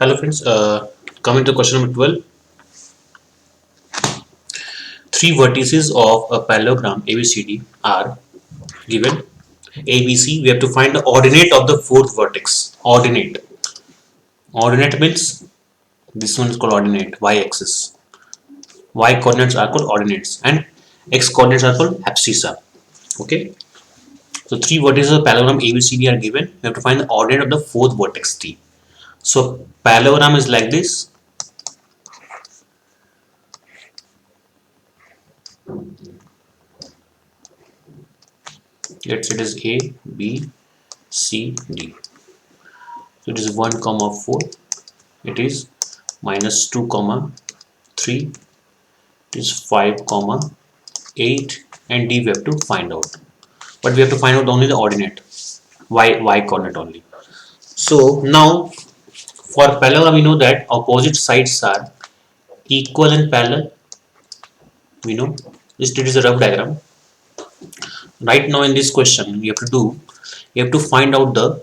Hello friends, coming to question number 12. Three vertices of a parallelogram ABCD are given. ABC, we have to find the ordinate of the fourth vertex. Ordinate. Ordinate means this one is called ordinate, y-axis. Y coordinates are called ordinates and x coordinates are called abscissa. Okay. So three vertices of parallelogram ABCD are given. We have to find the ordinate of the fourth vertex T. So parallelogram is like this. Let's say it is A, B, C, D. So it is 1 comma 4, it is minus 2 comma 3, it is 5 comma 8, and D we have to find out. But we have to find out only the ordinate, y coordinate only. So now for parallelogram we know that opposite sides are equal and parallel. We know this is a rough diagram. Right now in this question you have to find out the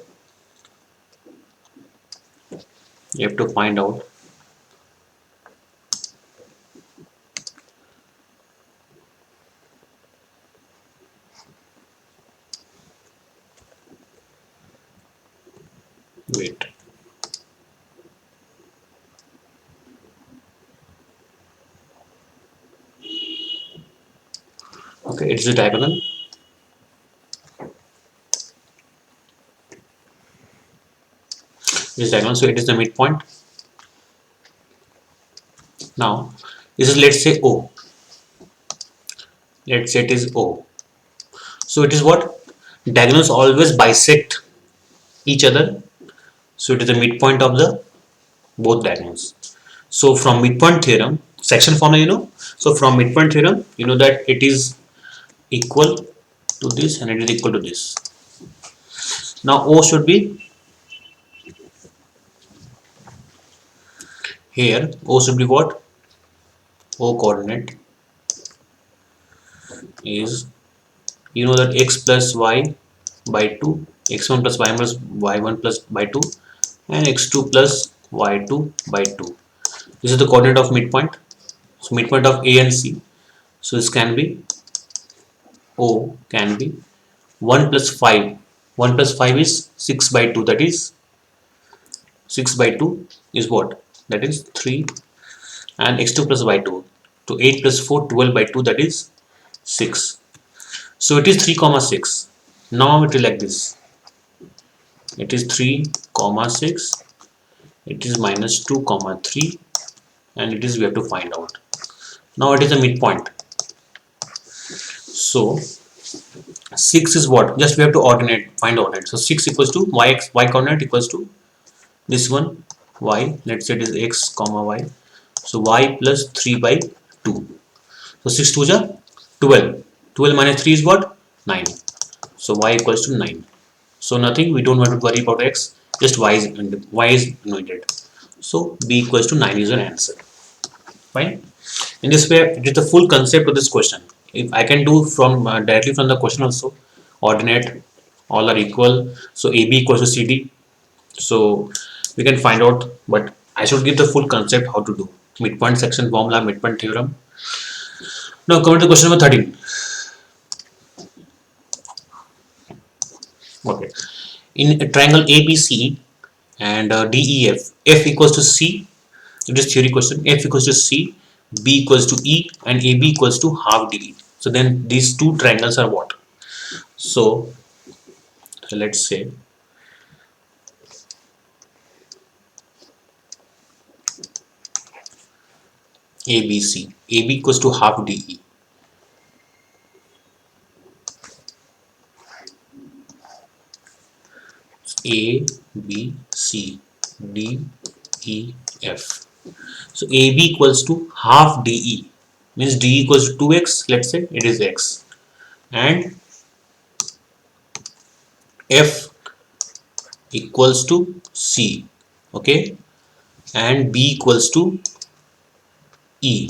you have to find out wait. Okay, it's a diagonal. This diagonal, so it is the midpoint. Now this is, let's say, O. Let's say it is O. So it is what? Diagonals always bisect each other. So it is the midpoint of the both diagonals. So from midpoint theorem, section formula So from midpoint theorem, you know that it is equal to this and it is equal to this. Now O should be here. O should be what? O coordinate is, you know that x plus y by 2, x1 plus y plus y1 plus by 2, and x2 plus y2 by 2. This is the coordinate of midpoint. So midpoint of A and C. So this can be O can be 1 plus 5. 1 plus 5 is 6 by 2. That is 6 by 2 is what? That is 3. And x2 plus y2. So 8 plus 4, 12 by 2. That is 6. So it is 3 comma 6. Now it is like this. It is 3 comma 6. It is minus 2 comma 3. And it is, we have to find out. Now it is a midpoint. So 6 is what? Just we have to find ordinate. So 6 equals to y coordinate equals to this one, y. Let's say it is x comma y. So y plus 3 by 2. So 6 2 is 12. 12 minus 3 is what? 9. So y equals to 9. So nothing, we don't want to worry about x, just y is needed. So b equals to 9 is an answer. Fine. In this way, it is the full concept of this question. If I can do from directly from the question also, ordinate, all are equal. So AB equals to CD. So we can find out, but I should give the full concept how to do. Midpoint section formula, midpoint theorem. Now coming to question number 13. Okay. In a triangle ABC and DEF, F equals to C. It is theory question. F equals to C, B equals to E, and AB equals to half DE. So then these two triangles are what? So let's say ABC. AB equals to half DE. A, B, C, D, E, F. So AB equals to half DE, means D equals to 2x, let's say it is x, and F equals to C, okay, and B equals to E,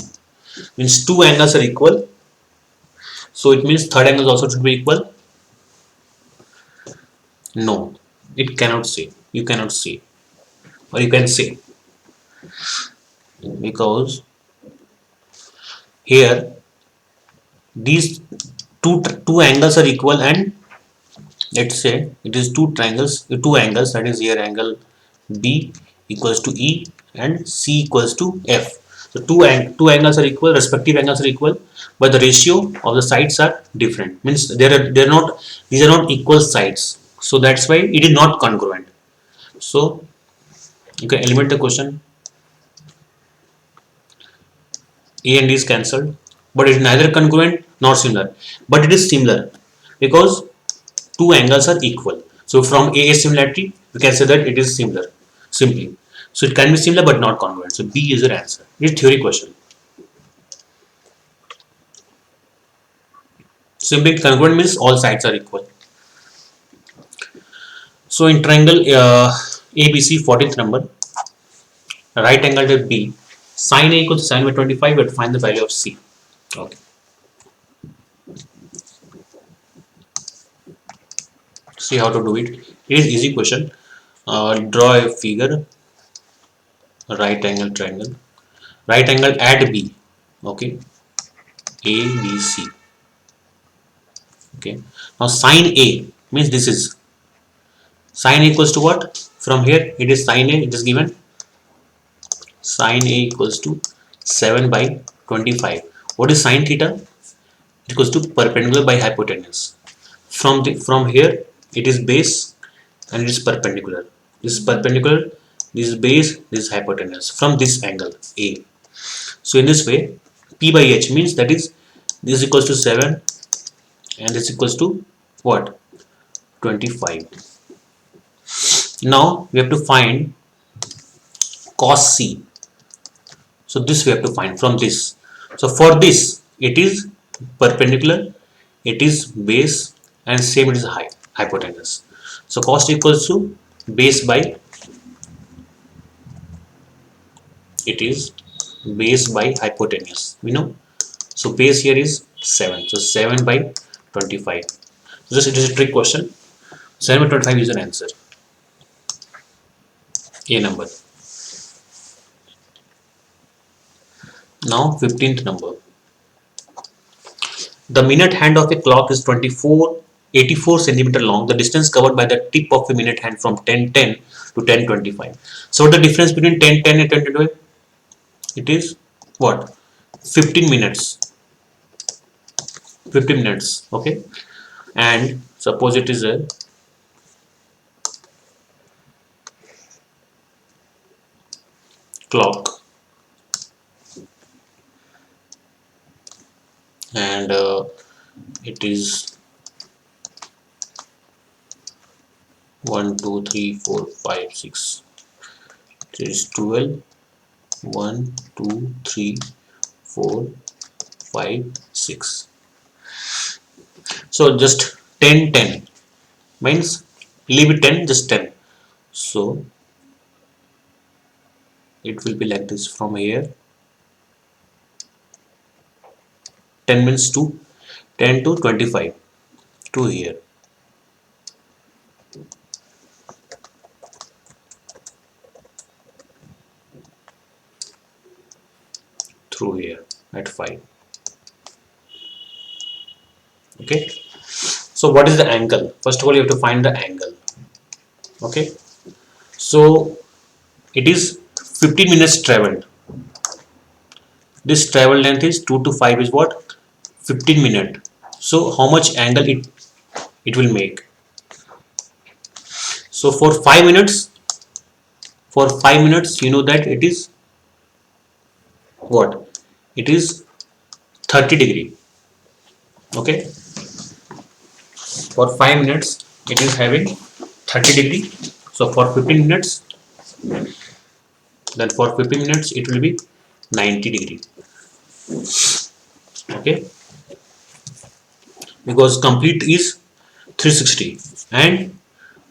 means two angles are equal, so it means third angle also should be equal. No, it cannot say, you cannot say, or you can say because here these two angles are equal, and let's say it is two angles, that is here angle B equals to E and C equals to F. So two angles are equal, respective angles are equal, but the ratio of the sides are different, means they're not, these are not equal sides, so that's why it is not congruent. So you can eliminate the question. A and D is cancelled, but it is neither congruent nor similar, but it is similar because two angles are equal. So from A similarity, we can say that it is similar simply. So it can be similar but not congruent. So B is your answer. It's theory question. Simply congruent means all sides are equal. So in triangle ABC 14th number, right angle to B, sine A equals to sine by 25, we have to find the value of C. Okay. See how to do it. It is easy question. Draw a figure, right angle triangle. Right angle at B. Okay. ABC. Okay. Now sine A means this is sine equals to what? From here it is sine A, it is given sine A equals to 7 by 25. What is sine theta? It equals to perpendicular by hypotenuse. From here it is base and it is perpendicular. This is perpendicular, this is base, this is hypotenuse from this angle A. So in this way P by H means that is this equals to 7 and this equals to what? 25. Now we have to find cos C. So this we have to find from this. So for this it is perpendicular, it is base, and same it is hypotenuse. So cos equals to base by, it is base by hypotenuse, we know. So base here is 7, so 7 by 25. Just it is a trick question. 7 by 25 is an answer. A number. Now 15th number. The minute hand of a clock is 84 centimeter long. The distance covered by the tip of a minute hand from 10:10 to 10:25. So what the difference between 10:10 and 10:25? It is what? 15 minutes. 15 minutes. Okay. And suppose it is a clock, and it is 1 2 3 4 5 6, it is 12, 1 2 3 4 5 6. So just 10:10 means leave it 10, just 10. So it will be like this from here. 10 means 2, 10 to 25 to here. Through here at 5. Okay. So what is the angle? First of all you have to find the angle. Okay. So it is 15 minutes traveled. This travel length is 2 to 5 is what? 15 minutes. So how much angle it will make? So for 5 minutes, you know that it is what? It is 30 degree. Okay. For 5 minutes it is having 30 degree. So for 15 minutes, then for 15 minutes it will be 90 degree. Okay. Because complete is 360, and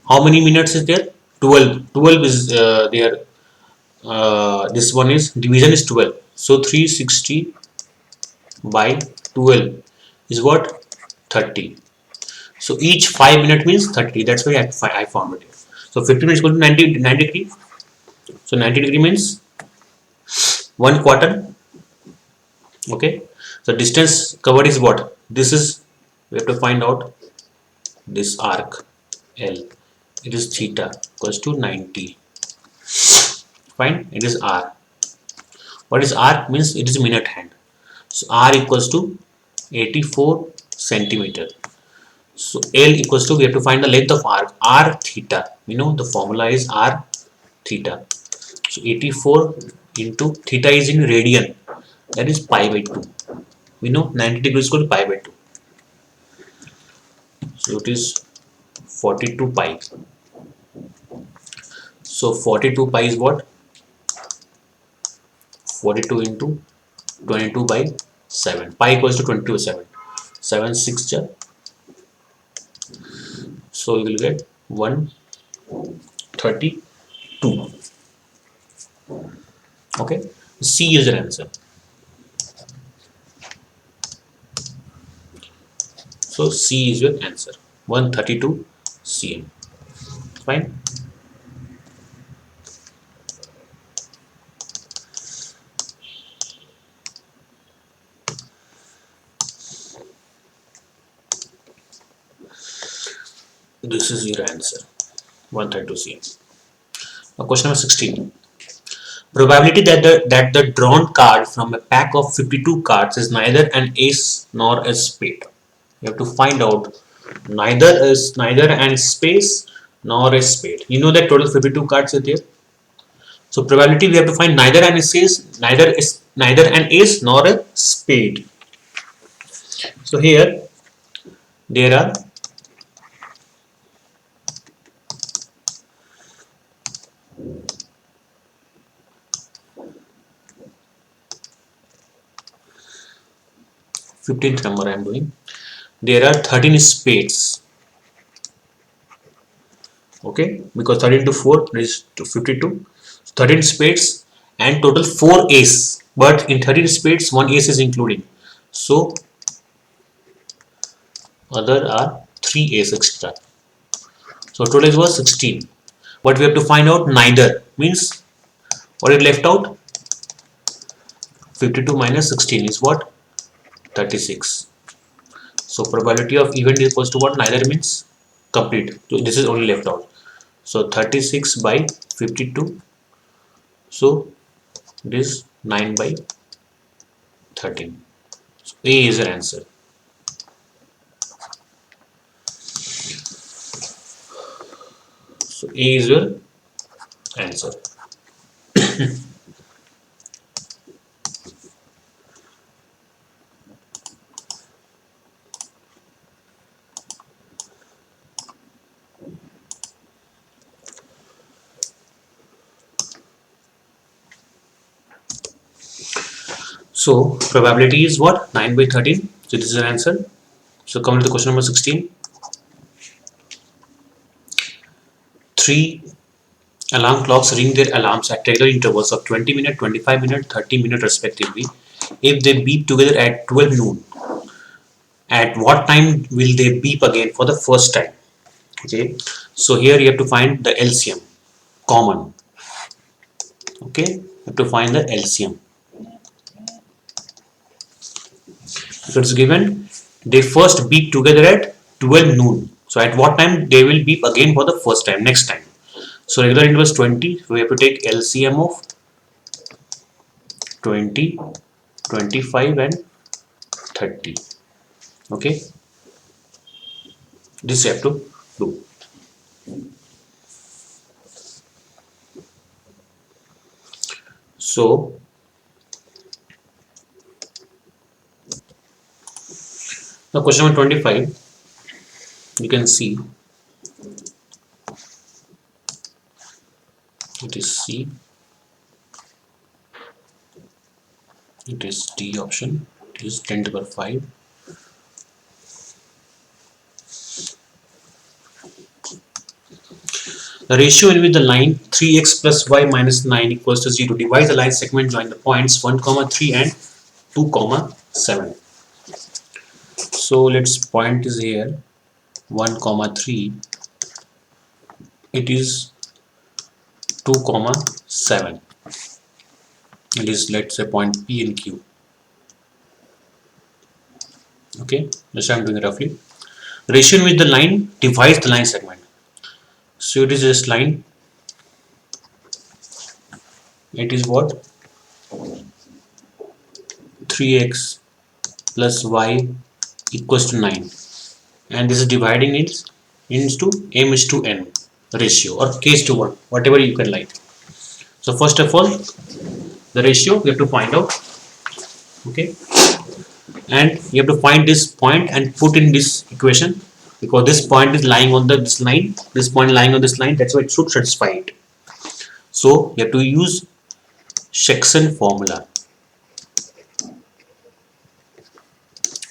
how many minutes is there? 12 is there. This one is division is 12, so 360 by 12 is what? 30. So each 5 minute means 30. That's why I found it here. So 15 minutes equal to 90 degree. So 90 degree means 1 quarter. Okay, so distance covered is what? This is, we have to find out this arc L. It is theta equals to 90. Fine, it is R. What is R? Means it is minute hand. So R equals to 84 centimeter. So L equals to, we have to find the length of arc, R theta. You know the formula is R theta. So 84 into theta is in radian, that is pi by 2. We know 90 degrees equal to pi by 2. So it is 42 pi. So 42 pi is what? 42 into 22 by 7. Pi equals to 22 by 7. 7 6 ja. So you will get 132. Okay. C is your answer. So C is your answer. 132 cm. Fine. This is your answer. 132 cm. Now question number 16. Probability that the drawn card from a pack of 52 cards is neither an ace nor a spade. You have to find out neither an space nor a spade. You know that total 52 cards are there. So probability, we have to find neither an ace, neither an ace nor a spade. So here there are 15th number I am doing. There are 13 spades. Okay, because 13 to 4 is 52. 13 spades and total 4 ace. But in 13 spades, 1 ace is including. So other are 3 ace extra. So total was 16. But we have to find out neither. Means what is left out? 52 minus 16 is what? 36. So probability of event is equals to what? Neither means complete. So this is only left out. So 36 by 52. So this 9 by 13. So A is your answer. So A is your answer. So probability is what? 9 by 13. So this is your answer. So coming to the question number 16. 3 alarm clocks ring their alarms at regular intervals of 20 minutes, 25 minutes, 30 minutes respectively. If they beep together at 12 noon, at what time will they beep again for the first time? Okay, so here you have to find the LCM common. Okay, you have to find the LCM. If it's given they first beep together at 12 noon, so at what time they will beep again for the first time, next time? So regular interval is 20, so we have to take LCM of 20, 25 and 30. Okay, this you have to do. So now question number 25, you can see it is C, it is D option, it is 10 to the power 5. The ratio in which the line 3x plus y minus 9 equals to 0 divides the line segment join the points 1, 3 and 2, 7. So let's point is here 1, 3. It is 2, 7. It is, let's say, point P and Q. Okay, just I'm doing roughly. Ratio in which the line divides the line segment. So it is this line. It is what? 3x plus y equals to 9, and this is dividing it into m is to n ratio, or k is to 1, whatever you can like. So first of all, the ratio we have to find out. Okay, and you have to find this point and put in this equation, because this point is lying on this line, this point lying on this line, that's why it should satisfy it. So you have to use section formula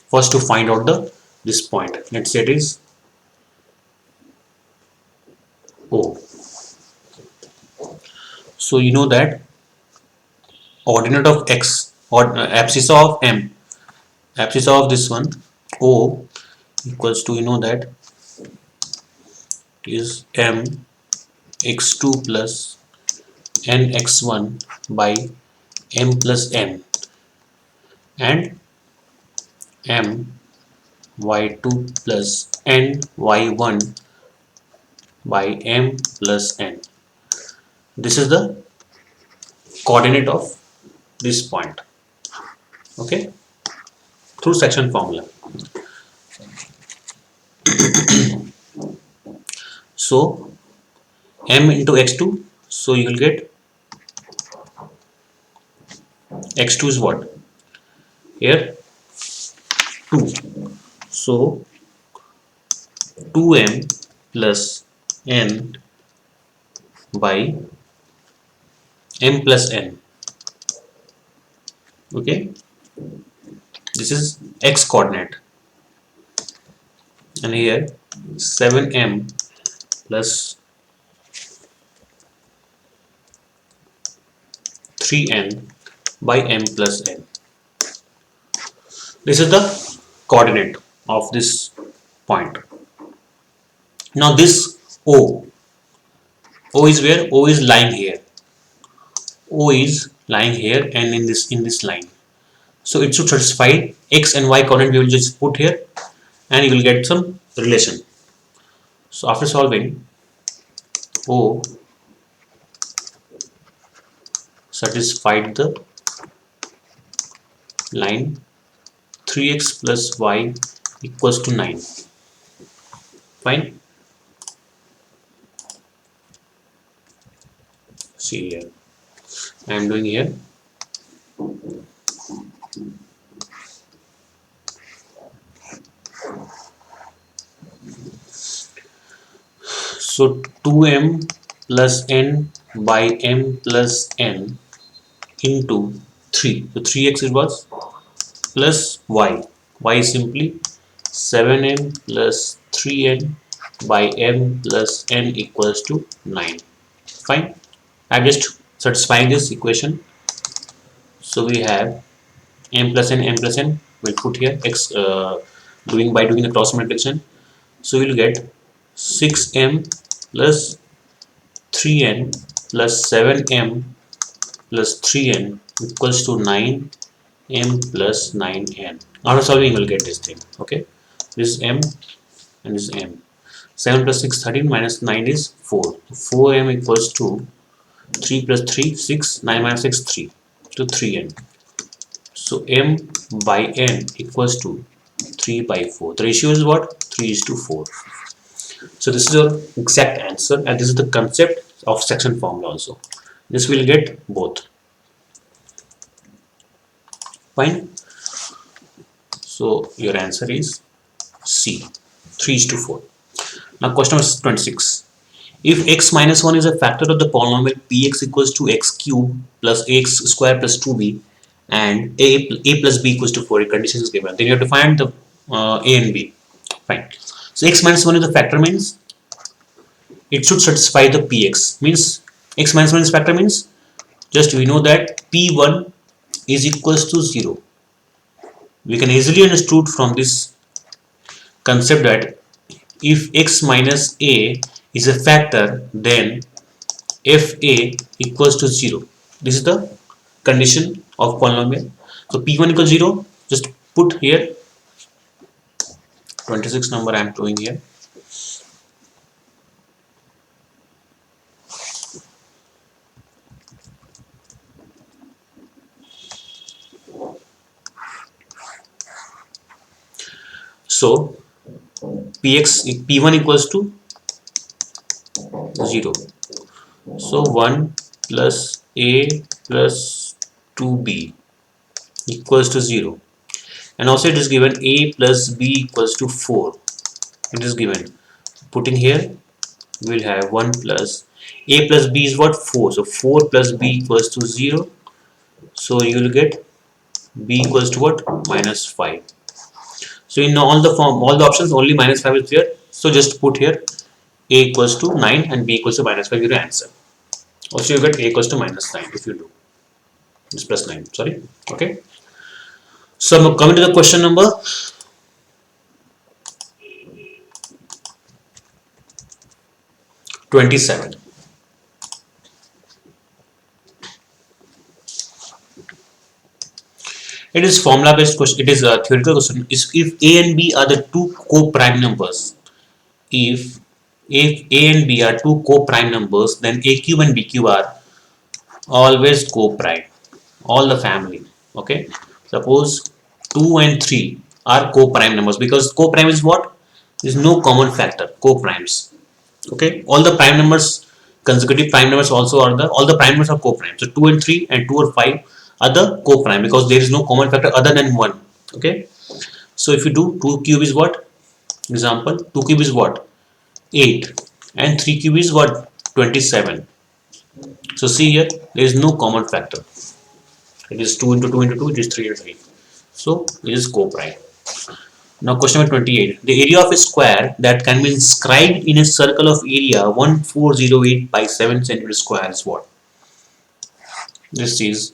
first to find out this point. Let's say it is O. So you know that ordinate of x, or abscissa of m, abscissa of this one O equals to, you know that is m x2 plus n x1 by m plus n, and m y2 plus n y1 by m plus n. This is the coordinate of this point. Okay, through section formula. So m into x2, so you will get x2 is what here 2, so 2m plus n by m plus n. Okay, this is x coordinate, and here 7m plus 3n by m plus n. This is the coordinate of this point. Now this O is where? O is lying here. O is lying here and in this line. So it should satisfy x and y coordinate. We will just put here, and you will get some relation. So after solving, O satisfied the line 3x plus y equals to 9. Fine. See here, I am doing here. So 2m plus n by m plus n into 3. So 3x is what? Plus y. Y is simply 7m plus 3n by m plus n equals to 9. Fine. I'm just satisfying this equation. So we have m plus n, we'll put here x, doing the cross multiplication. So we'll get 6m plus 3n plus 7m plus 3n equals to 9m plus 9n. After solving, you will get this thing. Okay, this is m and this is m. 7 plus 6, 13, minus 9 is 4. 4m equals to 3 plus 3, 6, 9 minus 6, 3, to 3n. So m by n equals to 3 by 4. The ratio is what? 3 is to 4. So this is your exact answer, and this is the concept of section formula also. This will get both. Fine. So your answer is C, 3 is to 4. Now question number 26. If x minus 1 is a factor of the polynomial px equals to x cube plus ax square plus 2b, and a plus b equals to 4, a condition is given, then you have to find the a and b. Fine. So x minus 1 is a factor, means it should satisfy the px. Means x minus 1 is factor, means just we know that p1 is equals to 0. We can easily understood from this concept that if x minus a is a factor, then fa equals to 0. This is the condition of polynomial. So p1 equals 0, just put here 26 number I am showing here. So p1 equals to 0. So 1 plus a plus 2b equals to 0. And also it is given a plus b equals to 4. It is given. Putting here, we will have 1 plus a plus b is what? 4. So 4 plus b equals to 0. So you will get b equals to what? Minus 5. So in all the options, only minus 5 is there. So just put here a equals to 9 and b equals to minus 5 is your answer. Also you get a equals to minus 9 if you do. It's plus 9. Sorry. Okay. So coming to the question number 27. It is formula based question. It is a theoretical question. Is if a and b are the two co-prime numbers, if a and b are two co-prime numbers, then a cube and b cube are always co-prime. All the family. Okay. Suppose 2 and 3 are co-prime numbers, because co-prime is what? There is no common factor. Co-primes. Okay. All the prime numbers, consecutive prime numbers also are the, all the prime numbers are co-prime. So 2 and 3 and 2 or 5 are the co-prime, because there is no common factor other than 1. Okay. So if you do 2 cube is what? Example, 2 cube is what? 8. And 3 cube is what? 27. So see here, there is no common factor. It is 2 into 2 into 2, it is 3 into 3. So it is co-prime. Now question number 28. The area of a square that can be inscribed in a circle of area 1408 by 7 centimeter square is what? This is,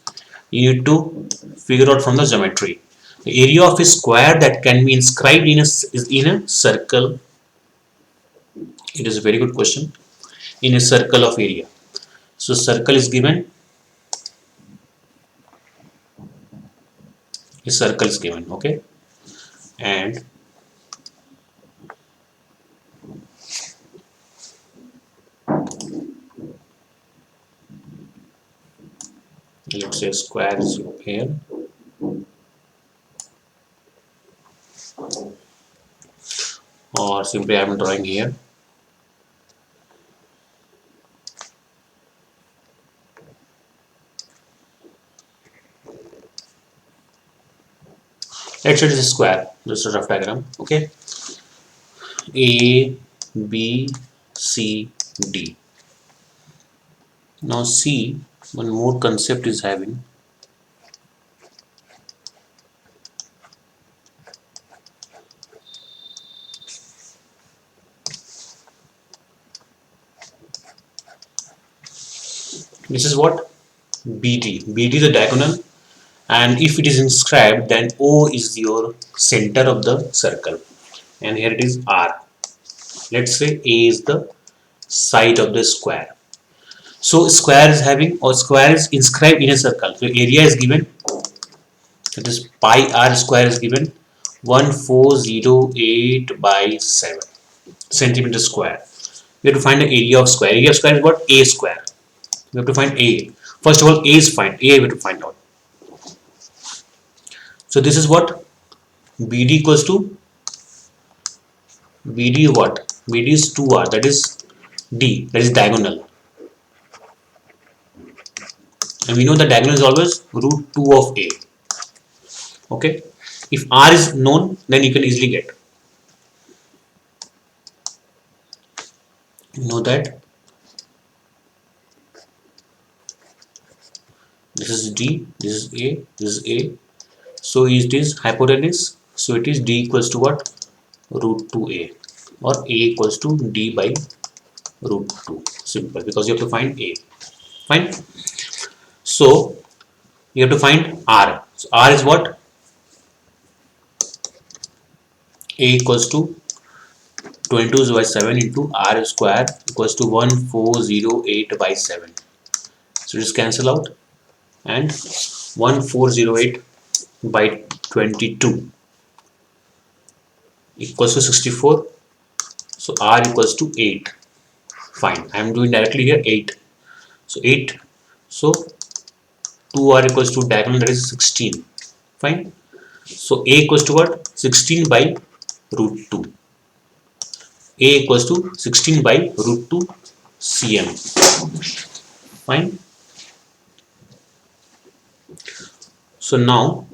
you need to figure out from the geometry. The area of a square that can be inscribed in a circle. It is a very good question. In a circle of area. So circle is given. A circle is given. Okay. And let's say square is here, or simply I am drawing here. Let's say it is a square, just a rough diagram. Okay, A, B, C, D. Now C, one more concept is having. This is what? BD. BD is the diagonal, and if it is inscribed, then O is your center of the circle, and here it is R. Let's say A is the side of the square. So square is having, or square is inscribed in a circle. So area is given. That is pi r square is given 1408 by 7 centimeter square. We have to find the area of square. Area of square is what? A square. We have to find A. First of all, A is find. A we have to find out. So this is what? BD equals to, BD what? BD is 2R, that is D, that is diagonal. And we know the diagonal is always root 2 of A. Okay. If R is known, then you can easily get. You know that this is D, this is A, this is A. So it is hypotenuse. So it is D equals to what? Root 2A, or A equals to D by root 2. Simple, because you have to find A. Fine. So you have to find R. So R is what? A equals to 22 by 7 into R square equals to 1408 by 7. So just cancel out. and 1408 by 22 equals to 64. So R equals to 8. Fine. I am doing directly here 8. So 8. So 2R equals to diagonal, that is 16. Fine. So A equals to what? 16 by root 2. A equals to 16 by root 2 cm. Fine. So now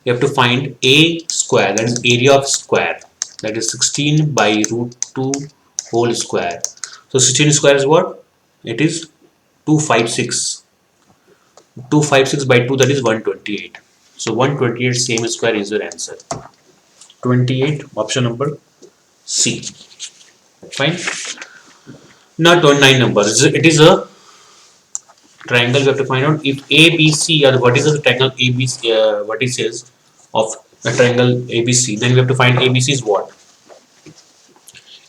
you have to find A square, that is area of square, that is 16 by root 2 whole square. So 16 square is what? It is 256. 256 by 2, that is 128. So 128 same square is your answer. 28, option number C. Fine. Now 29 numbers. It is a triangle. We have to find out if ABC or what is the triangle ABC vertices of a triangle ABC. Then we have to find ABC is what?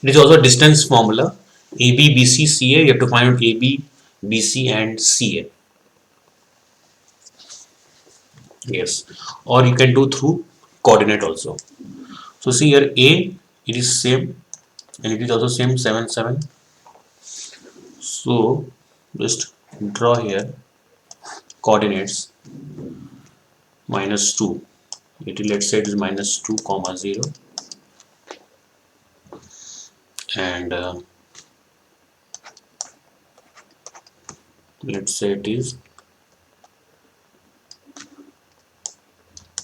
It is also a distance formula. AB, BC, CA. You have to find out AB, BC, and CA. Yes, or you can do through coordinate also. So see here A, it is same, and it is also same 7 7. So just draw here coordinates -2. Let's say it is -2 comma 0, and let's say it is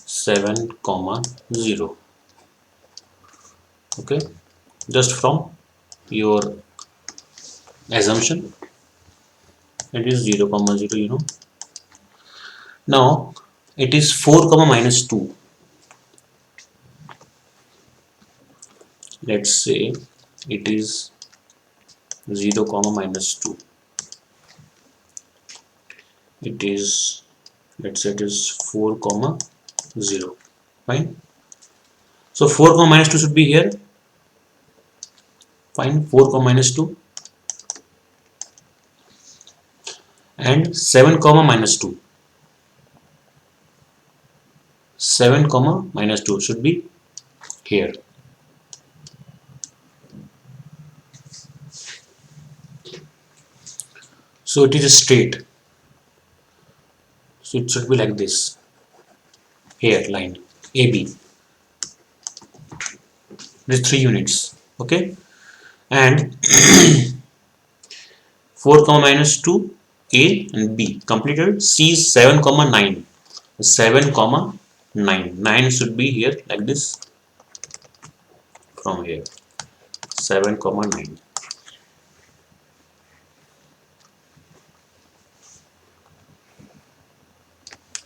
7 comma 0. Okay, just from your assumption it is 0 comma 0, you know. Now it is 4 comma -2. Let's say it is 0 comma -2. It is, let's say it is 4 comma 0. Fine. So 4 comma -2 should be here. Fine. 4 comma -2 and 7 comma -2. 7 comma -2 should be here. So it is straight. So it should be like this. Here line AB. This 3 units. Okay. And 4 comma -2 A and B completed. C is 7 comma 9. 7 comma 9. 9 should be here like this from here. 7 comma 9.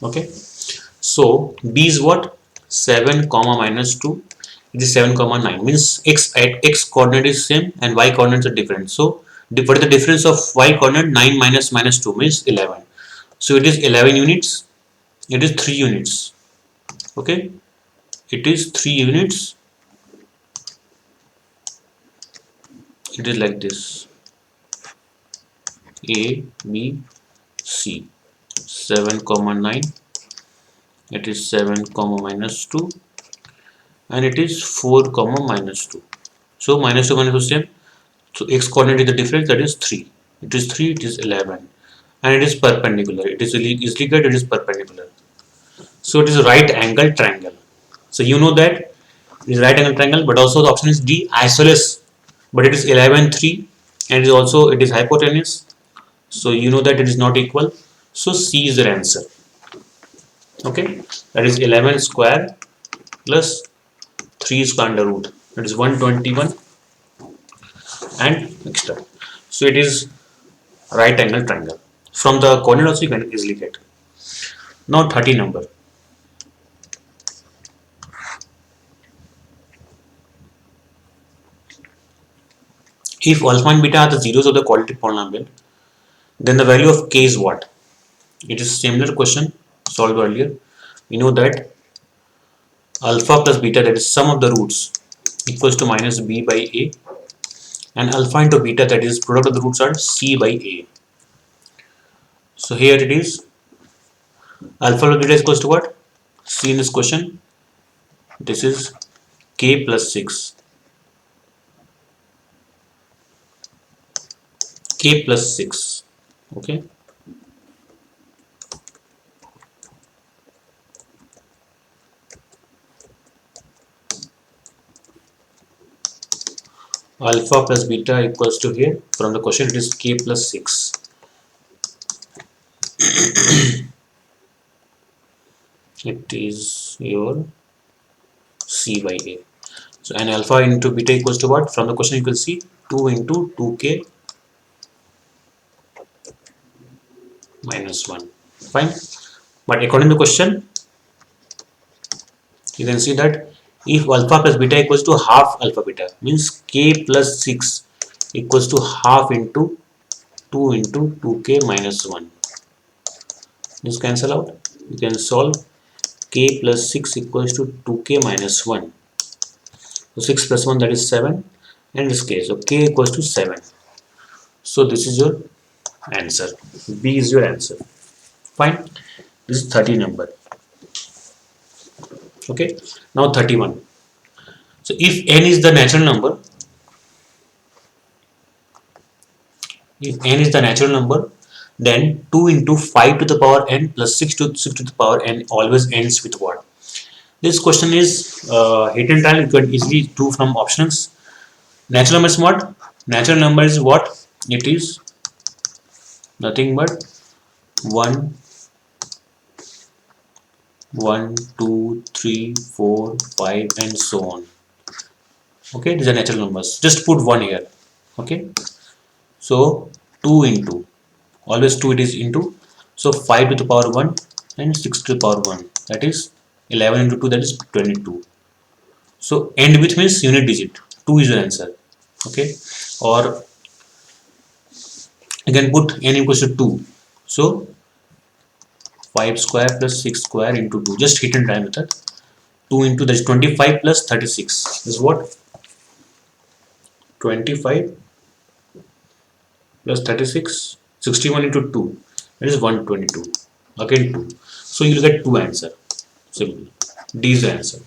Okay. So B is what? 7 comma -2. It is 7 comma 9. Means x at x coordinate is same and y coordinates are different. So what is the difference of y coordinate? 9 minus -2 means 11. So it is 11 units. It is 3 units. Okay. It is 3 units. It is like this. A, B, C. 7 comma 9. It is 7 comma -2 and it is 4 comma -2. So -2 minus same. So x coordinate is the difference, that is 3. It is 3, it is 11 and it is perpendicular. It is easily get, it is perpendicular. So it is a right angle triangle. So you know that it is right angle triangle, but also the option is D, isosceles, but it is 11 3 and it is also it is hypotenuse. So you know that it is not equal. So C is the answer. Okay, that is 11 square plus 3 square under root, that is 121 and extra. So it is right angle triangle. From the coordinate also you can easily get. Now 30 number. If alpha and beta are the zeros of the quadratic polynomial, then the value of k is what? It is similar question solved earlier. We know that alpha plus beta, that is sum of the roots, equals to minus b by a, and alpha into beta, that is product of the roots, are c by a. So here it is, alpha plus beta is equals to what? See in this question, this is k plus 6, k plus 6, okay. Alpha plus beta equals to, here from the question it is k plus 6. It is your C by A. So and alpha into beta equals to what? From the question you can see 2 into 2k minus 1. Fine. But according to the question, you can see that if alpha plus beta equals to half alpha beta, means k plus 6 equals to half into 2 into 2k minus 1. This cancel out. You can solve k plus 6 equals to 2k minus 1. So 6 plus 1, that is 7. In this case, so k equals to 7. So this is your answer. B is your answer. Fine. This is 30 number. Okay. Now 31. So if n is the natural number, then 2 into 5 to the power n plus 6 to the power n always ends with what? This question is hit and run. You can easily do from options. Natural number is what? Natural number is what? It is nothing but 1, 1, 2, 3, 4, 5, and so on. Okay, these are natural numbers. Just put 1 here. Okay, so 2 into, always 2 it is into, so 5 to the power 1 and 6 to the power 1, that is 11 into 2, that is 22. So end with means unit digit, 2 is your answer. Okay, or you can put n equals to 2, so 5 square plus 6 square into 2, just hit and try method. 2 into, that is 25 plus 36 is what? 25 plus 36, 61 into 2, that is 122, again 2. So you will get 2 answer. Simple. D is the answer.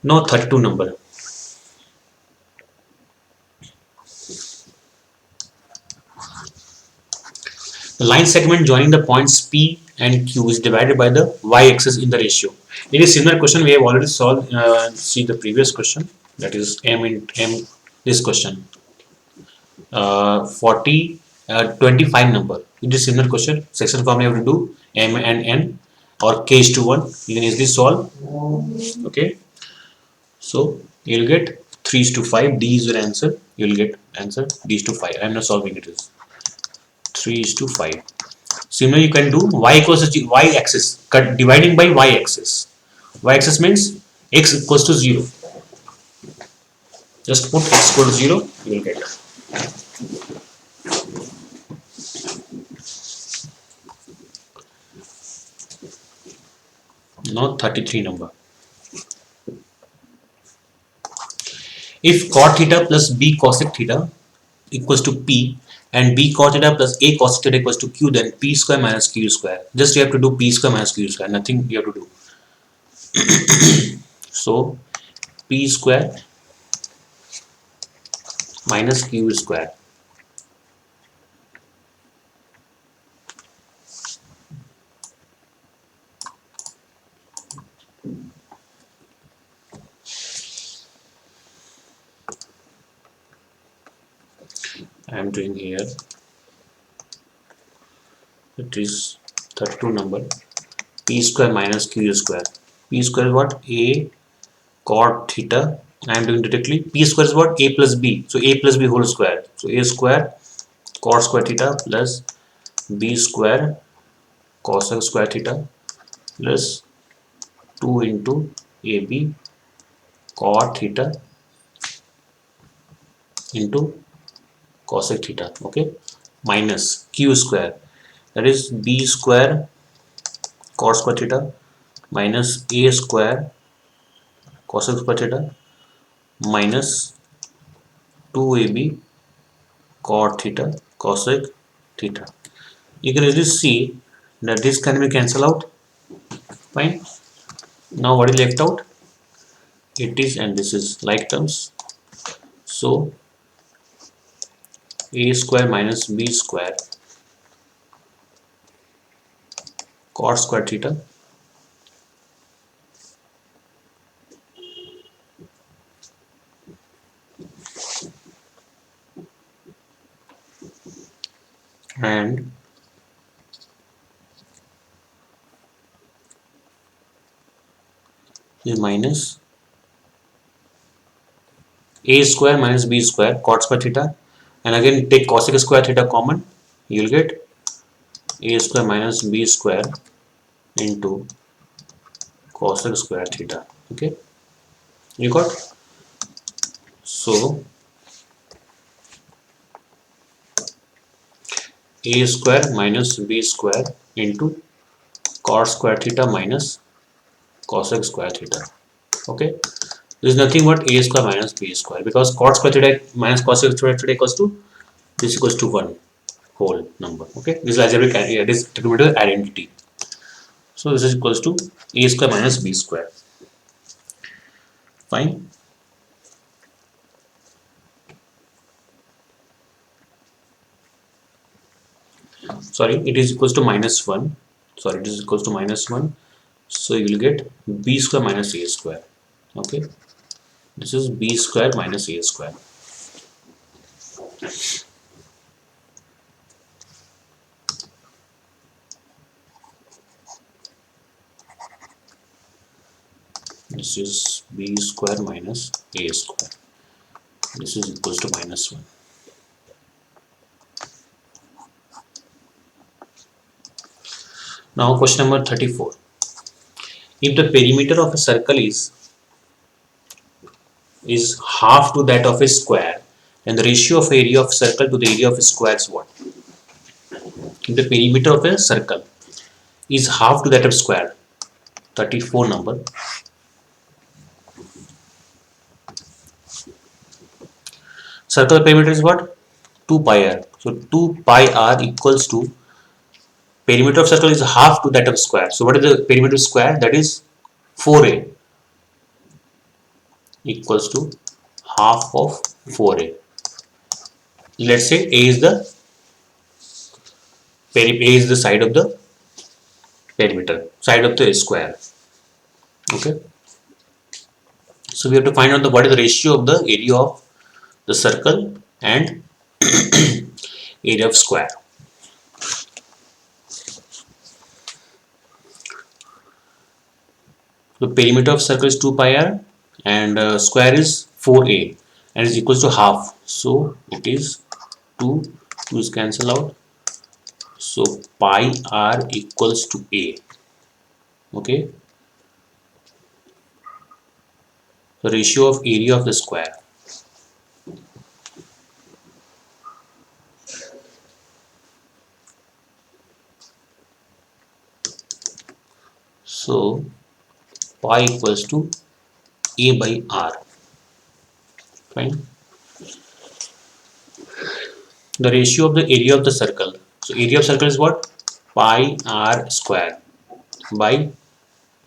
Now 32 number. The line segment joining the points P and Q is divided by the y-axis in the ratio. In a similar question we have already solved. See the previous question, that is m in m. This question 25 number. It is similar question. Section form you have to do m and n or k is to 1. You can easily solve. Okay, so you'll get 3 is to 5. D is your answer. You'll get answer D is to 5. I am not solving it. Is 3 is to 5. Similarly, you can do y equals to y axis, cut dividing by y axis. Y axis means x equals to 0. Just put x equals to 0, you will get. Now 33 number. If cot theta plus b cosec theta equals to p and b cot theta plus a cosec theta equals to q, then p square minus q square. Just you have to do p square minus q square. Nothing you have to do. So p square minus q square. I am doing here. It is 32 number. P square minus q square. P square is what? A cot theta. I am doing directly. P square is what? A plus b. So a plus b whole square. So a square cot square theta plus b square cosec square theta plus 2 into ab cot theta into cosec theta. Okay, minus q square, that is b square cot square theta minus a square cosec square theta minus 2ab cot theta cosec theta. You can easily see that this can be cancelled out. Fine. Now what is left out? It is, and this is like terms. So a square minus b square cos square theta and is minus a square minus b square cot square theta, and again take cosec square theta common, you'll get a square minus b square into cosec square theta. Okay, you got? So a square minus b square into cot square theta minus cosec square theta. Okay, this is nothing but a square minus b square, because cot square theta minus cosec square theta equals to this equals to 1 whole number. Okay, this is algebraic, this trigonometric identity. So this is equals to a square minus b square. Fine. Sorry, it is equals to minus 1. Sorry, it is equals to minus 1. So you will get b square minus a square. Okay, this is b square minus a square. This is b square minus a square. This is equals to minus 1. Now question number 34. If the perimeter of a circle is half to that of a square, then the ratio of area of circle to the area of a square is what? If the perimeter of a circle is half to that of square, 34 number. Circle perimeter is what? 2 pi r. So 2 pi r equals to, perimeter of circle is half to that of square. So what is the perimeter of square? That is 4a equals to half of 4a. Let's say a is the side of the perimeter, side of the square. Okay. So we have to find out what is the ratio of the area of the circle and area of square. The perimeter of circle is 2 pi r and square is 4a and is equals to half. So it is 2, 2 is cancel out. So pi r equals to a. Okay. The ratio of area of the square. So pi equals to a by r. Fine. The ratio of the area of the circle. So area of circle is what? Pi r square by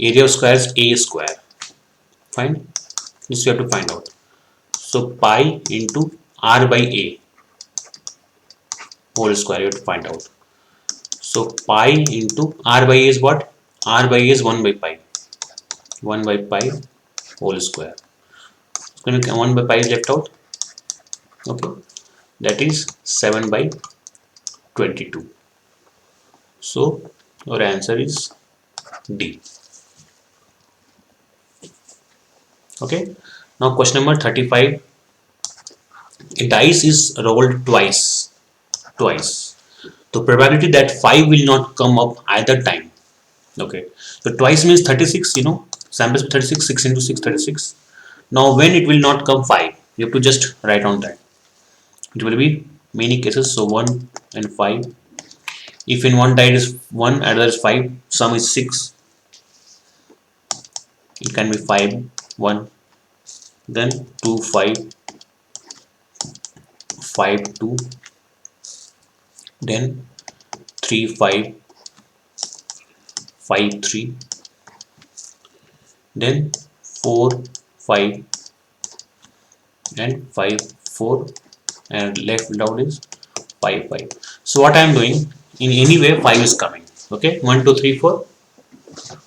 area of square is a square. Fine. This we have to find out. So pi into r by a whole square you have to find out. So pi into r by a is what? R by a is 1 by pi. 1 by pi whole square. So 1 by pi is left out. Okay. That is 7 by 22. So our answer is D. Okay. Now question number 35. A dice is rolled twice. The probability that 5 will not come up either time. Okay. So twice means 36, samples 36, 6 into 6, 36. Now when it will not come 5, you have to just write on that. It will be many cases. So 1 and 5. If in one die is 1, other is 5, sum is 6. It can be 5, 1, then 2, 5, 5, 2, then 3 5 5 3, then 4 5 and 5 4, and left out is 5 5. So what I am doing, in any way 5 is coming. Okay, 1 2 3 4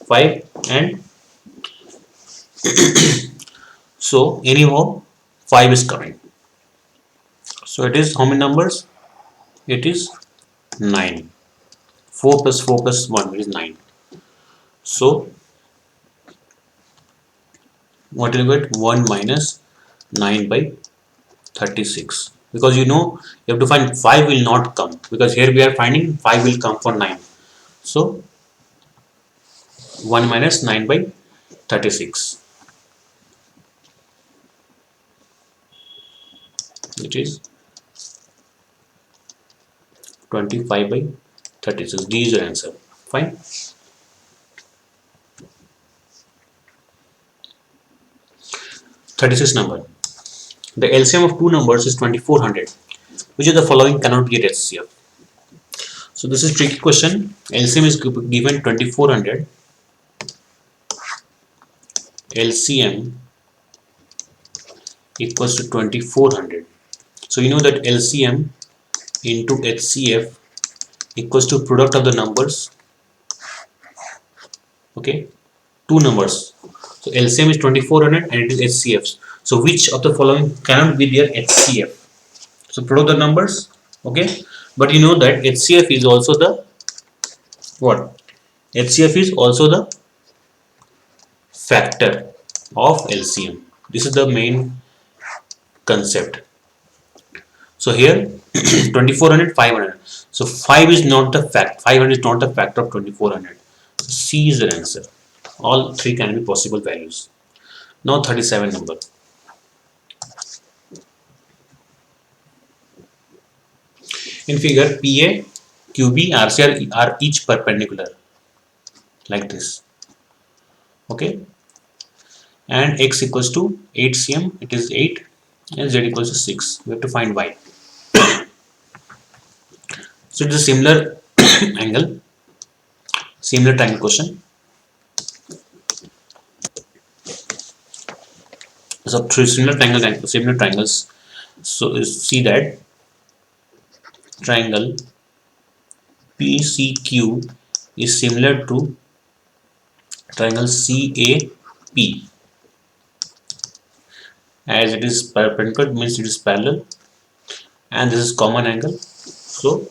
5, and so anyhow 5 is coming. So it is how many numbers? It is 9. 4 plus 4 plus 1 is 9. So what will you get? 1 minus 9 by 36, because you know you have to find 5 will not come, because here we are finding 5 will come for 9. So 1 minus 9 by 36, which is 25 by 36. D is your answer. Fine. 36 number. The LCM of two numbers is 2400. Which of the following cannot be a HCF? So this is tricky question. LCM is given 2400. LCM equals to 2400. So you know that LCM into HCF equals to product of the numbers. Okay, two numbers. So LCM is 2400 and it is HCF. So which of the following cannot be their HCF? So product the numbers. Okay, but you know that HCF is also the what? HCF is also the factor of LCM. This is the main concept. So here 2400 500. So 5 is not the fact. 500 is not the factor of 2400. So C is the answer. All three can be possible values. Now 37 number. In figure, PA, QB, RC are each perpendicular like this. Okay, and x equals to 8 cm, it is 8, and z equals to 6. We have to find y. So it is a similar angle, similar triangle question. So three similar triangles. So see that triangle PCQ is similar to triangle CAP, as it is perpendicular, means it is parallel, and this is common angle. So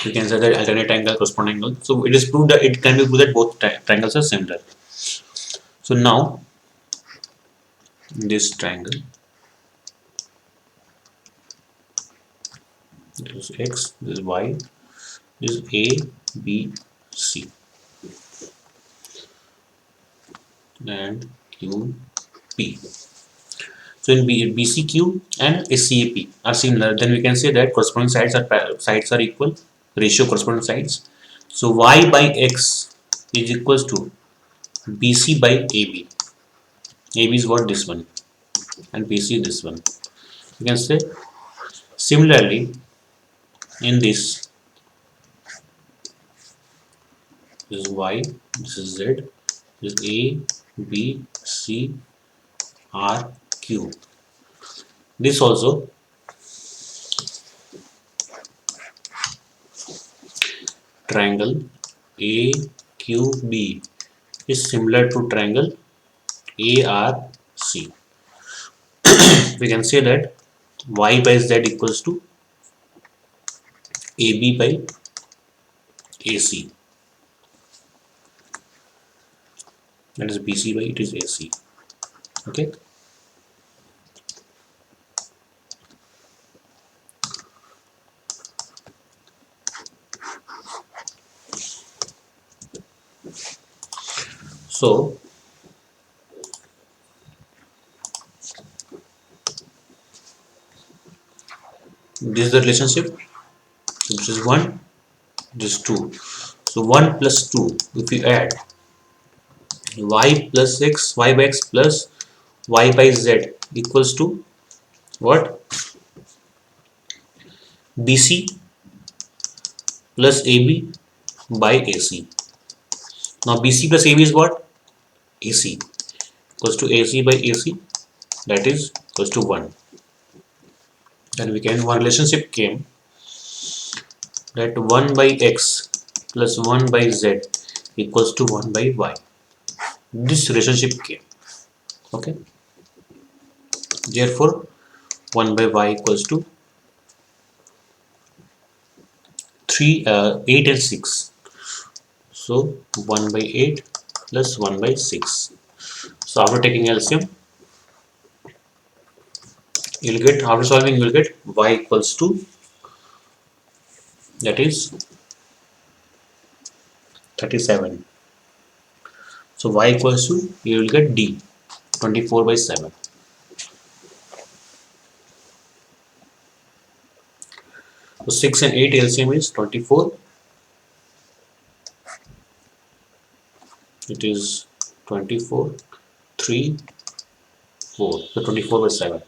you can say that alternate angle, corresponding angle. So it is proved that it can be proved that both triangles are similar. So now this triangle, this is x, this is y, this is A, B, C, and Q, P. So in BCQ and SCAP are similar, then we can say that corresponding sides are equal, ratio corresponding sides. So y by x is equals to BC by AB. AB is what? This one, and BC is this one. You can say similarly in this is y, this is z, this is A, B, C, R, Q. This also triangle AQB is similar to triangle ARC. We can say that y by z equals to AB by AC. That is BC by it is AC. Okay. So this is the relationship. This is 1, this is 2. So 1 plus 2, if you add y plus x, y by x plus y by z equals to what? BC plus AB by AC. Now BC plus AB is what? AC equals to AC by AC, that is equals to 1. Then we can, one relationship came that 1 by X plus 1 by Z equals to 1 by Y. This relationship came. Okay. Therefore 1 by Y equals to 8 and 6. So 1 by 8 plus 1 by 6. So after taking LCM, you'll get, after solving, you'll get Y equals to, that is 37. So Y equals to, you will get D, 24 by 7. So 6 and 8 LCM is 24. It is 24, 3, 4. So 24 by 7.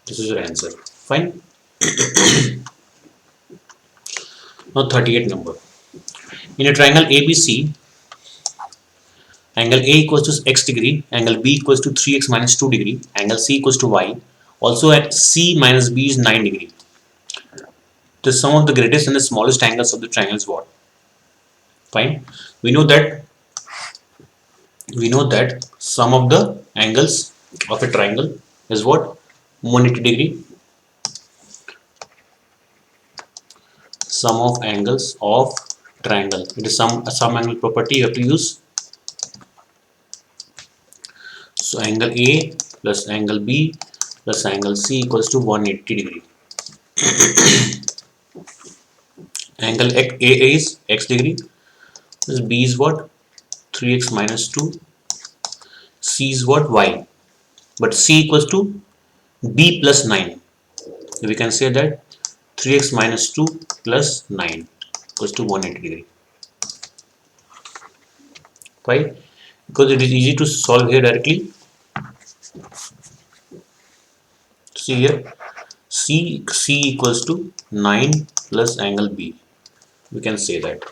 This is your answer. Fine. Now 38 number. In a triangle ABC, angle A equals to x degree, angle B equals to 3x minus 2 degree, angle C equals to y. Also at C minus B is 9 degree. The sum of the greatest and the smallest angles of the triangle is what? Fine. We know that sum of the angles of a triangle is what? 180 degree. Sum of angles of triangle. It is some angle property you have to use. So angle A plus angle B plus angle C equals to 180 degree. Angle A is x degree. This B is what? 3x minus 2. C is what? Y. But C equals to B plus 9. So we can say that 3x minus 2 plus 9 equals to 180 degree. Why? Because it is easy to solve here directly. See here, C equals to 9 plus angle B. We can say that.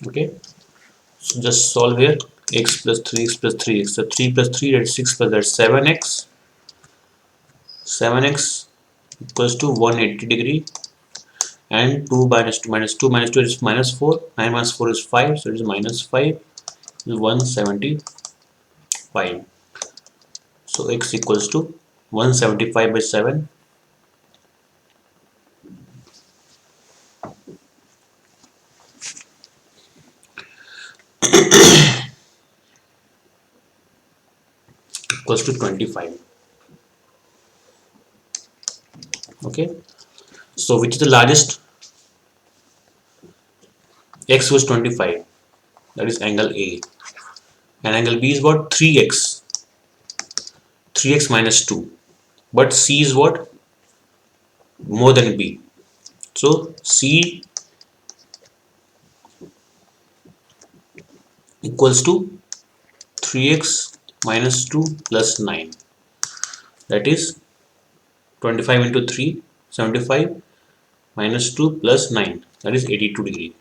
Okay. So just solve here. X plus 3x plus 3x. So 3 plus 3, that is 6 plus that is 7x. 7x equals to 180 degree. And 2 minus 2 minus 2 minus 2 is minus 4. 9 minus 4 is 5. So it is minus 5. Is 175. So x equals to 175 by 7. Equals to 25. Okay. So which is the largest? X was 25. That is angle A. And angle B is what? 3x. 3x minus 2. But C is what? More than B. So C equals to 3x minus 2 plus 9. That is 25 into 3, 75 minus 2 plus 9. That is 82 degree.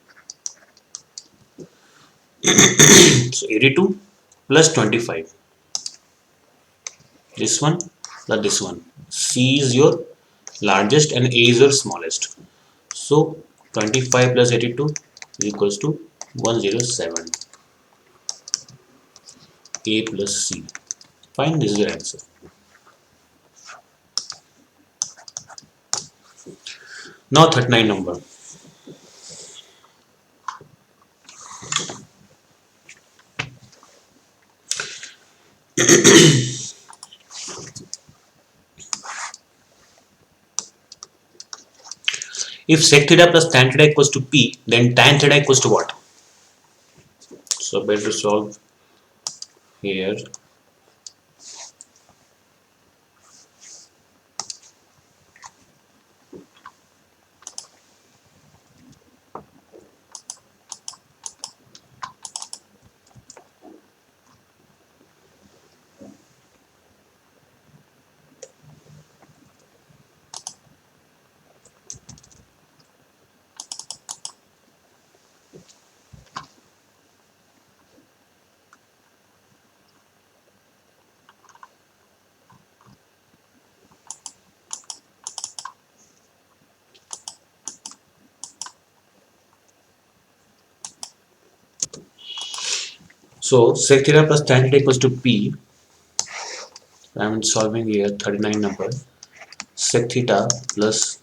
So 82 plus 25. This one plus this one. C is your largest and A is your smallest. So 25 plus 82 is equals to 107. A plus C. Fine, this is your answer. Now 39 number. If sec theta plus tan theta equals to P, then tan theta equals to what? So better solve here. So sec theta plus tan theta equals to P. I'm solving here 39 number. Sec theta plus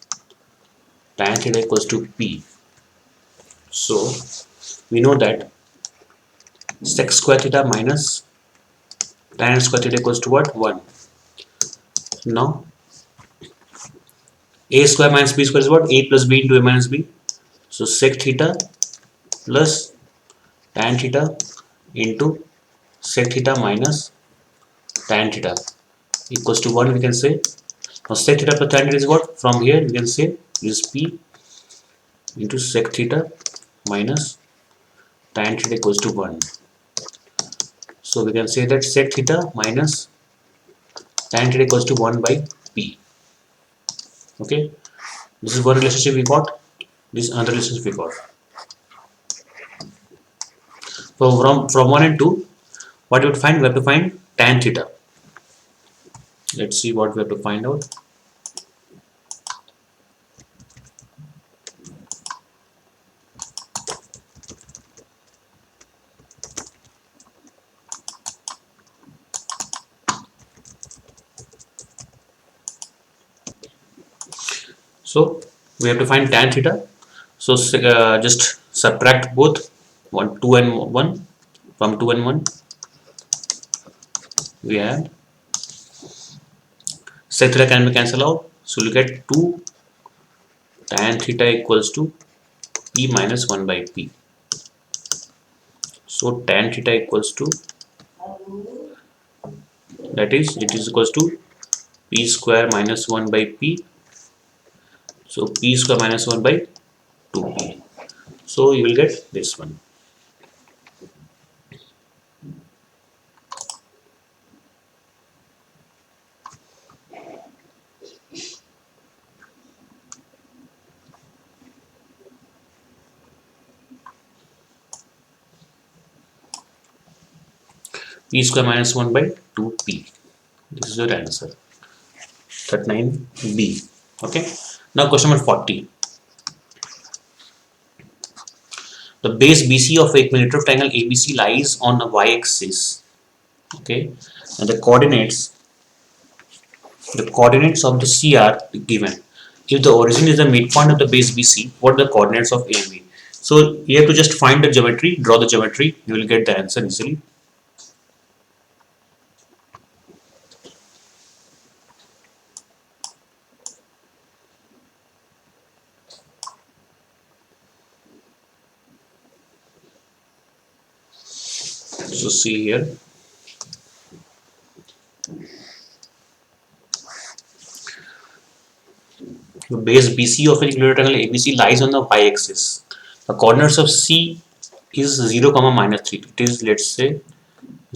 tan theta equals to P. So we know that sec square theta minus tan square theta equals to what? 1. Now a square minus b square is what? A plus b into a minus b. So sec theta plus tan theta into sec theta minus tan theta equals to 1, we can say. Now sec theta plus tan theta is what? From here we can say is p into sec theta minus tan theta equals to 1. So we can say that sec theta minus tan theta equals to 1 by p. Okay, this is one relationship we got, this another relationship we got. So from 1 and 2, what you would find? We have to find tan theta. Let's see what we have to find out. So we have to find tan theta. So just subtract both 2 and 1. From 2 and 1 we have sec theta can be cancelled out, so you get 2 tan theta equals to p minus 1 by p. So tan theta equals to, that is, it is equals to p square minus 1 by p. So p square minus 1 by 2p. So you will get this one. P square minus 1 by 2p. This is your answer. 39b. Okay. Now question number 40. The base BC of a equilateral triangle ABC lies on a y-axis. Okay, and the coordinates of the C are given. If the origin is the midpoint of the base BC, what are the coordinates of A and B? So you have to just find the geometry, draw the geometry, you will get the answer easily. So see here, the base BC of an equilateral triangle ABC lies on the y-axis. The coordinates of C is 0, minus 3. It is, let's say,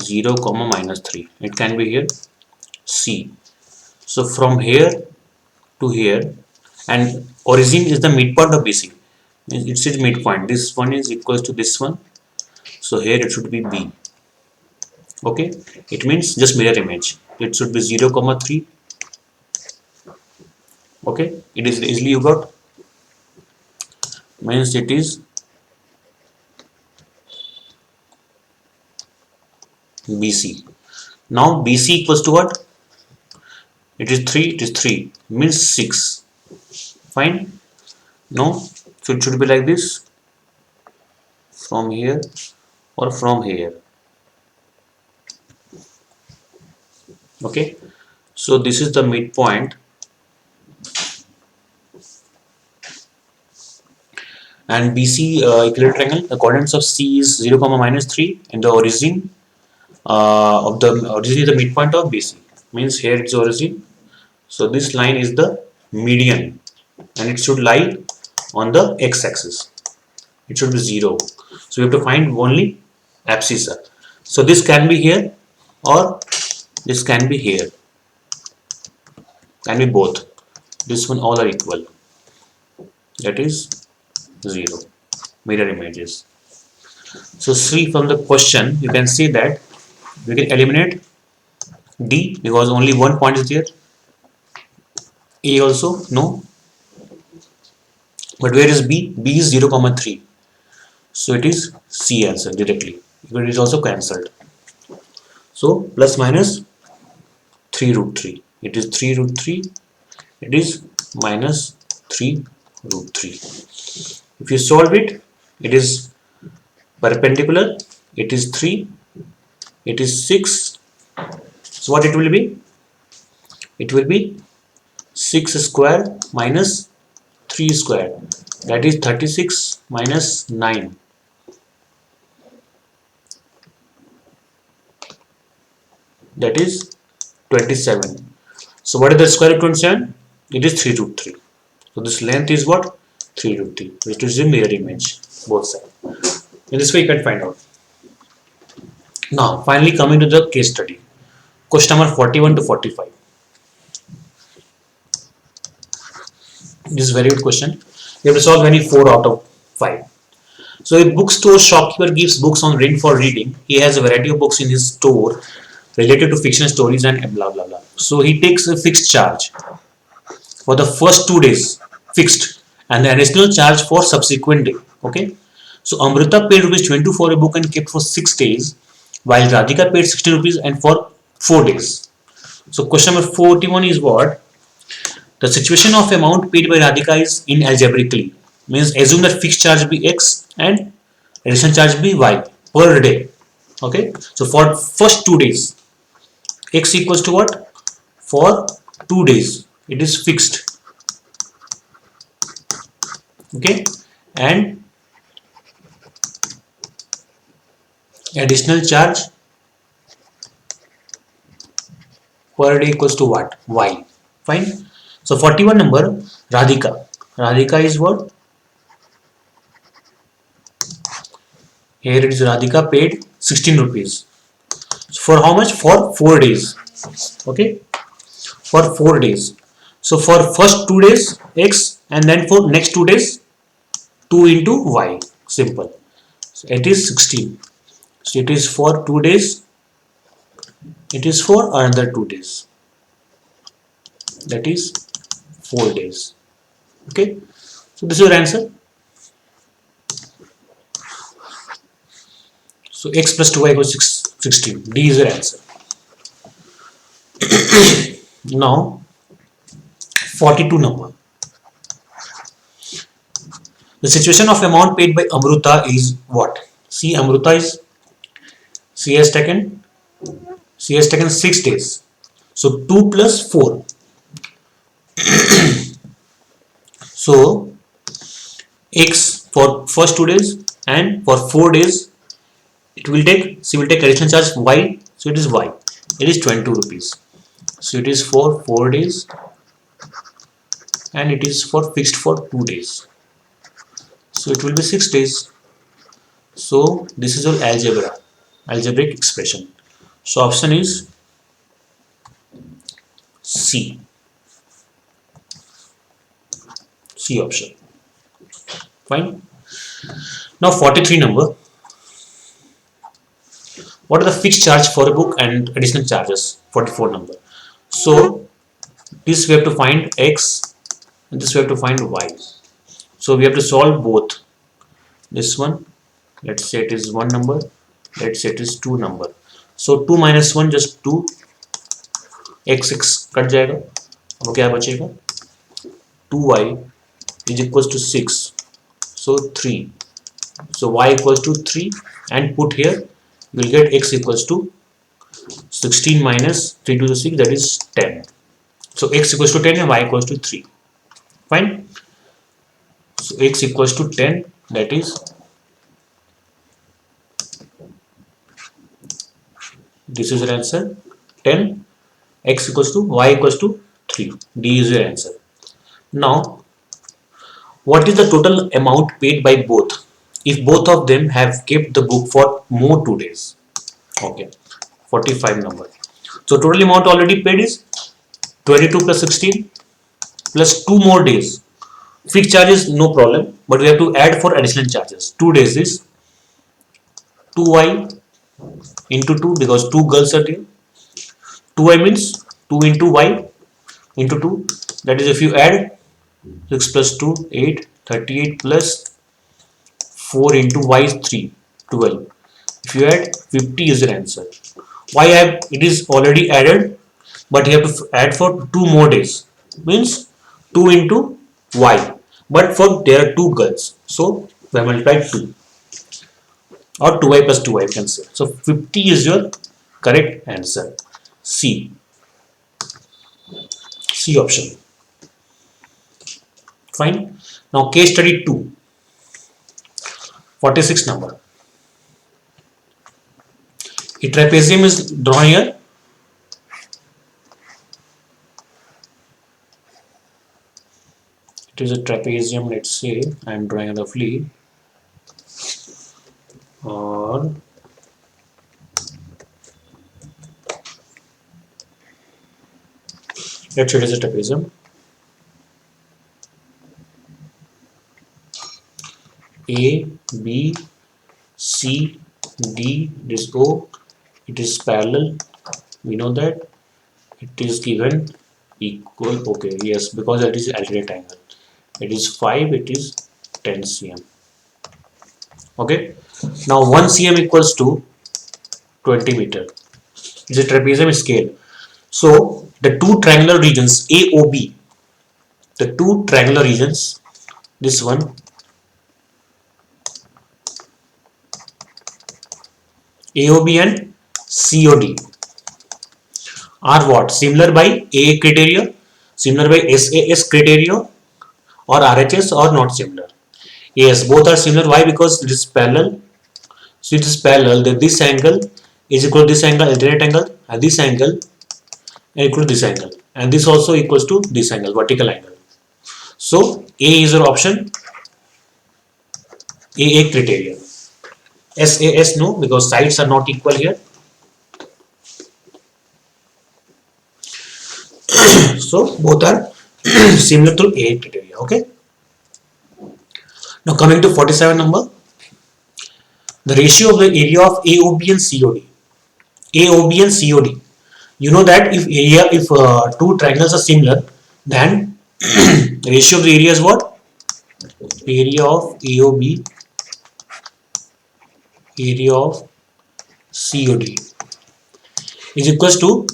0, minus 3. It can be here C. So from here to here, and origin is the midpoint of BC. It is midpoint. This one is equals to this one. So here it should be B. Okay, it means just mirror image. It should be 0, 3. Okay, it is easily you got, means it is BC. Now BC equals to what? It is 3, it is 3, means 6. Fine. No, so it should be like this, from here or from here. Okay, so this is the midpoint, and BC equilateral triangle, the coordinates of C is 0, minus 3, and the origin of the origin is the midpoint of BC, means here it's origin. So this line is the median, and it should lie on the x-axis. It should be 0. So we have to find only abscissa. So this can be here or this can be here. Can be both. This one all are equal. That is 0. Mirror images. So see from the question, you can see that we can eliminate D because only one point is there. A also no. But where is B? B is 0, 3. So it is C answer directly. It is also cancelled. So plus minus 3 root 3. It is 3 root 3. It is minus 3 root 3. If you solve it, it is perpendicular. It is 3. It is 6. So what it will be? It will be 6 square minus 3 square. That is 36 minus 9. That is 27. So what is the square root of 27? It is 3 root 3. So this length is what? 3 root 3, which is the mirror image, both sides. In this way you can find out. Now finally coming to the case study. Question number 41 to 45. This is a very good question. You have to solve any 4 out of 5. So a bookstore shopkeeper gives books on rent for reading. He has a variety of books in his store related to fictional stories and blah blah blah. So he takes a fixed charge for the first 2 days, fixed, and the additional charge for subsequent day. Okay. So Amrita paid rupees 22 for a book and kept for 6 days, while Radhika paid 60 rupees and for 4 days. So question number 41 is what? The situation of amount paid by Radhika is in algebraically. Means assume that fixed charge be x and additional charge be y per day. Okay. So for first 2 days, x equals to what? For 2 days, it is fixed. Okay. And additional charge per day equals to what? Y. Fine. So 41 number, Radhika. Radhika is what? Here it is Radhika paid 16 rupees. So for how much? For 4 days. Okay. For 4 days. So for first 2 days x, and then for next 2 days 2 into y. Simple. So it is 16. So it is for 2 days. It is for another 2 days. That is 4 days. Okay. So this is your answer. So x plus 2y equals 16. D is your answer. Now 42 number. The situation of amount paid by Amruta is what? See, Amruta is she has taken 6 days. So 2 plus 4. So x for first 2 days, and for 4 days she will take additional charge y. So it is y. It is 22 rupees. So it is for 4 days, and it is for fixed for 2 days. So it will be 6 days. So this is your algebraic expression. So option is C. C option. Fine. Now 43 number. What are the fixed charge for a book and additional charges? 44 number. So this we have to find x, and this we have to find y. So we have to solve both. This one, let's say it is 1 number, let's say it is 2 number. So 2 minus 1 just 2, x cut जाएगा, अब क्या बचेगा? 2y is equals to 6, so 3. So y equals to 3, and put here you will get x equals to 16 minus 3 to the 6, that is 10. So x equals to 10 and y equals to 3. Fine. So x equals to 10, that is this is your answer, 10. X equals to y equals to 3. D is your answer. Now what is the total amount paid by both if both of them have kept the book for more 2 days? Okay, 45 number. So total amount already paid is 22 plus 16 plus 2 more days. Fixed charges no problem, but we have to add for additional charges. 2 days is 2y into 2 because 2 girls are there. 2y means 2 into y into 2, that is if you add 6 plus 2 8, 38 plus 4 into y is 3, 12. If you add 50 is your answer. Why it is already added, but you have to add for 2 more days. Means 2 into y. But for there are 2 girls, so we have multiplied 2 or 2y plus 2y you can say. So 50 is your correct answer. C. C option. Fine. Now case study 2. 46 number. A trapezium is drawn here. It is a trapezium, let's say. I am drawing roughly. Or let's say it is a trapezium. A, B, C, D, this O, it is parallel. We know that it is given equal. Okay, yes, because it is alternate angle. It is 5, it is 10 cm. Okay, now 1 cm equals to 20 meter. It's a trapezium scale. So the two triangular regions AOB, the two triangular regions, this one AOB and COD are what? Similar by AA criteria, similar by SAS criteria, or RHS, or not similar? Yes, both are similar. Why? Because it is parallel. So it is parallel. That this angle is equal to this angle, alternate angle, and this angle is equal to this angle, and this also equals to this angle, vertical angle. So A is your option. AA criteria. SAS no, because sides are not equal here. So both are similar to AA criteria. Okay. Now coming to 47 number, the ratio of the area of AOB and COD. AOB and COD. You know that if two triangles are similar, then the ratio of the area is what? Area of AOB, area of COD is equals to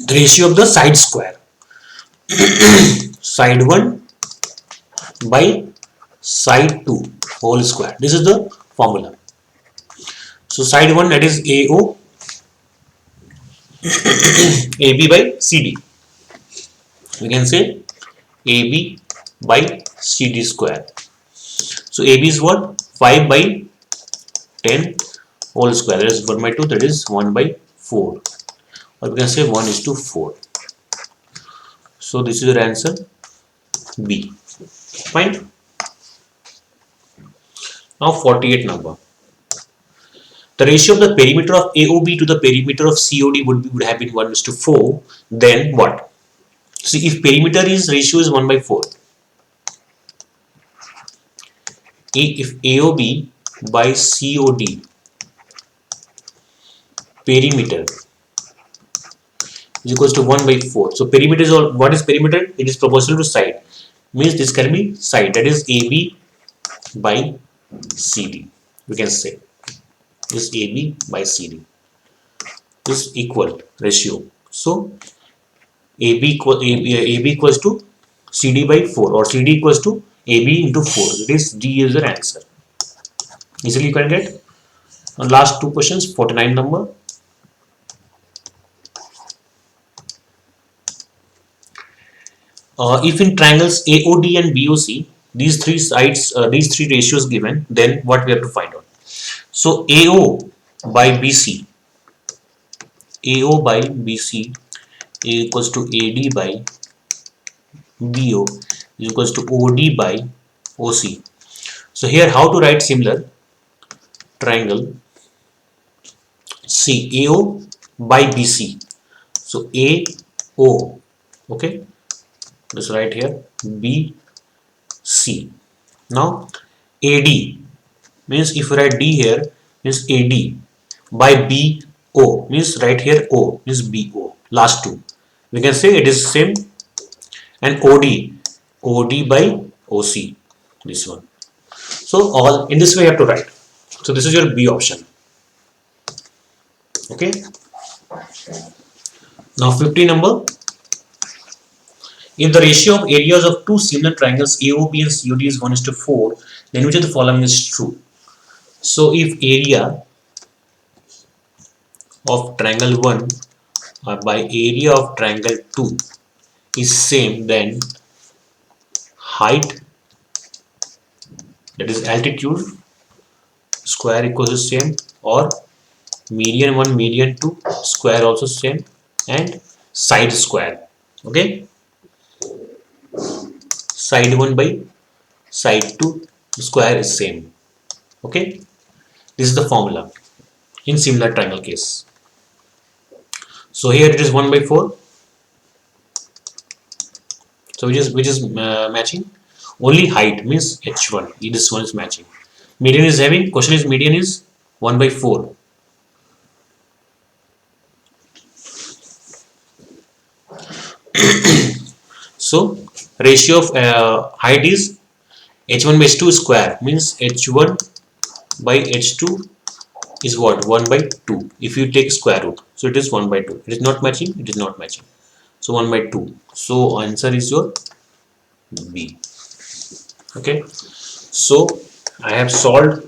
the ratio of the side square. Side 1 by side 2 whole square. This is the formula. So side 1, that is AO, AB by CD. We can say AB by CD square. So AB is what? 5 by 10 whole square. That is 1 by 2, that is 1 by 4. Or we can say 1:4. So this is your answer, B. Fine. Now 48 number. The ratio of the perimeter of AOB to the perimeter of COD would have been 1:4. Then what? See, if perimeter is ratio is 1/4. If AOB by COD perimeter is equals to 1/4. So perimeter is all. What is perimeter? It is proportional to side. Means this can be side. That is AB by CD. We can say this AB by CD is equal ratio. So AB equals to CD by 4, or CD equals to AB into 4. It is D is your answer. Easily you can get. And last two questions, 49 number. If in triangles AOD and BOC, these three sides, these three ratios given, then what we have to find out? So AO by BC, AO by BC equals to AD by BO is equals to OD by OC. So here how to write similar triangle? See, AO by BC. So AO, okay, this right here, BC. Now AD means if you write D here, means AD by BO means right here O means BO. Last two we can say it is same. And OD by OC, this one. So all in this way you have to write. So this is your B option. Okay. Now 50 number. If the ratio of areas of two similar triangles AOB and COD is 1:4, then which of the following is true? So if area of triangle 1 by area of triangle 2 is same, then height, that is altitude square equals the same, or median 1 median 2 square also same, and side square. Okay, side 1 by side 2 square is same. Okay, this is the formula in similar triangle case. So here it is 1 by 4. So which is matching? Only height means h1. This one is matching. Median is having, question is median is 1 by 4. So ratio of height is h1 by h2 square, means h1 by h2 is what? 1 by 2 if you take square root. So it is 1 by 2. It is not matching, it is not matching. So 1 by 2. So answer is your B. Okay. So I have solved,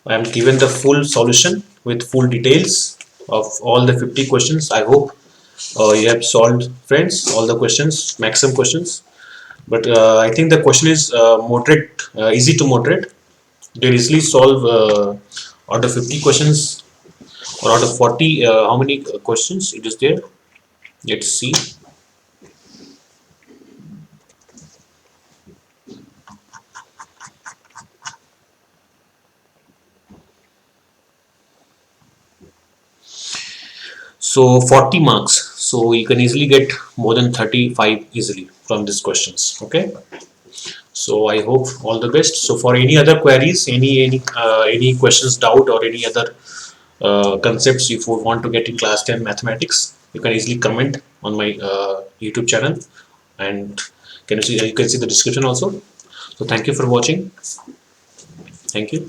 I am given the full solution with full details of all the 50 questions. I hope you have solved, friends, all the questions, maximum questions. But I think the question is moderate, easy to moderate. You can easily solve out of 50 questions or out of 40. How many questions it is there? Let's see. So 40 marks. So you can easily get more than 35 easily from these questions. Okay. So I hope all the best. So for any other queries, any questions, doubt, or any other concepts if you want to get in class 10 mathematics, you can easily comment on my YouTube channel, and you can see the description also. So thank you for watching. Thank you.